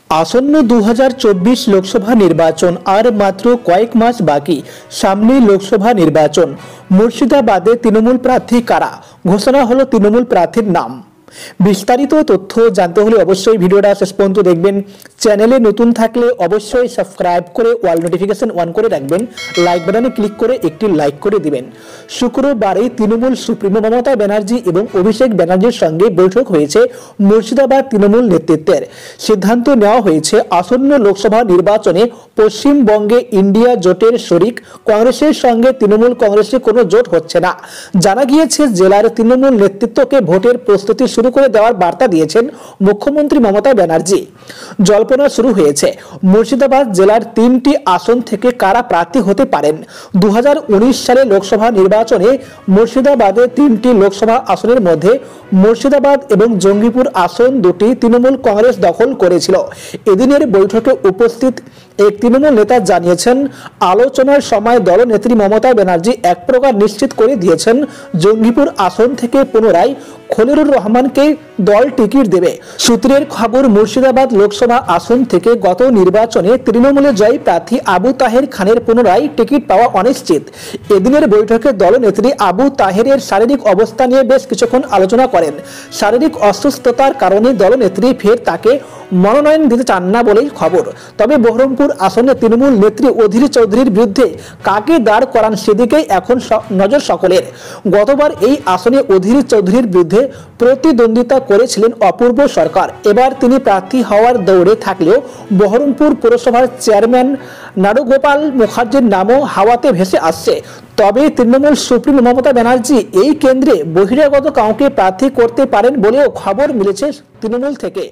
আসন্ন 2024 লোকসভা নির্বাচন আর মাত্র কয়েক মাস বাকি। সামনে লোকসভা নির্বাচন। মুর্শিদাবাদে তৃণমূল প্রার্থী কারা, ঘোষণা হলো তৃণমূল প্রার্থীর নাম। বিস্তারিত তথ্য জানতে হলে অবশ্যই ভিডিওটা শেষ পর্যন্ত দেখবেন। চ্যানেলে নতুন থাকলে অবশ্যই সাবস্ক্রাইব করে অল নোটিফিকেশন অন করে রাখবেন। লাইক বাটনে ক্লিক করে একটি লাইক করে দিবেন। শুক্রবারে তৃণমূল সুপ্রিমো মমতা ব্যানার্জি এবং অভিষেক ব্যানার্জির সঙ্গে বৈঠক হয়েছে মুর্শিদাবাদ তৃণমূল নেতৃত্বের। সিদ্ধান্ত নেওয়া হয়েছে আসন্ন লোকসভা নির্বাচনে পশ্চিমবঙ্গে ইন্ডিয়া জোটের শরিক কংগ্রেসের সঙ্গে তৃণমূল কংগ্রেসের কোনো জোট হচ্ছে না। জানা গিয়েছে জেলার তৃণমূল নেতৃত্বকে ভোটের প্রস্তুতি শুরু করে দেওয়ার বার্তা দিয়েছেন মুখ্যমন্ত্রী মমতা ব্যানার্জি। জল্পনা শুরু হয়েছে মুর্শিদাবাদ জেলার 3টি আসন থেকে কারা প্রার্থী হতে পারেন। 2019 সালে লোকসভা নির্বাচনে মুর্শিদাবাদে 3টি লোকসভা আসনের মধ্যে মুর্শিদাবাদ এবং জঙ্গিপুর আসন দুটি তৃণমূল কংগ্রেস দখল করেছিল। এদিনের বৈঠকে উপস্থিত এক তৃণমূল নেতা জানিয়েছেন, আলোচনার সময় দলনেত্রী মমতা ব্যানার্জি এক প্রকার নিশ্চিত করে দিয়েছেন জঙ্গিপুর আসন থেকে পুনরায় খলিলুর রহমানকে দল টিকিট দেবে। সূত্রের খবর, মুর্শিদাবাদ লোকসভা আসন থেকে গত নির্বাচনে তৃণমূলের জয়ী প্রার্থী আবু তাহের খানের পুনরায় টিকিট পাওয়া অনিশ্চিত। এদিনের বৈঠকে দলনেত্রী আবু তাহেরের শারীরিক অবস্থা নিয়ে বেশ কিছুক্ষণ আলোচনা করেন। শারীরিক অসুস্থতার কারণে দলনেত্রী ফের তাকে মনোনয়ন দিতে চান না বলেই খবর। তবে বহরমপুর আসনে তৃণমূল নেত্রী অধীর চৌধুরীর বিরুদ্ধে কাকে দাঁড় করান সেদিকেই এখন নজর সকলের। গতবার এই আসনে অধীর চৌধুরীর বিরুদ্ধে প্রতিদ্বন্দ্বিতা করেছিলেন অপূর্ব সরকার। এবার তিনি প্রার্থী হওয়ার দৌড়ে থাকলেও বহরমপুর পুরসভার চেয়ারম্যান নাড়ুগোপাল মুখার্জির নামও হাওয়াতে ভেসে আসছে। তবে তৃণমূল সুপ্রিমো মমতা ব্যানার্জি এই কেন্দ্রে বহিরাগত কাউকে প্রার্থী করতে পারেন বলেও খবর মিলেছে তৃণমূল থেকে।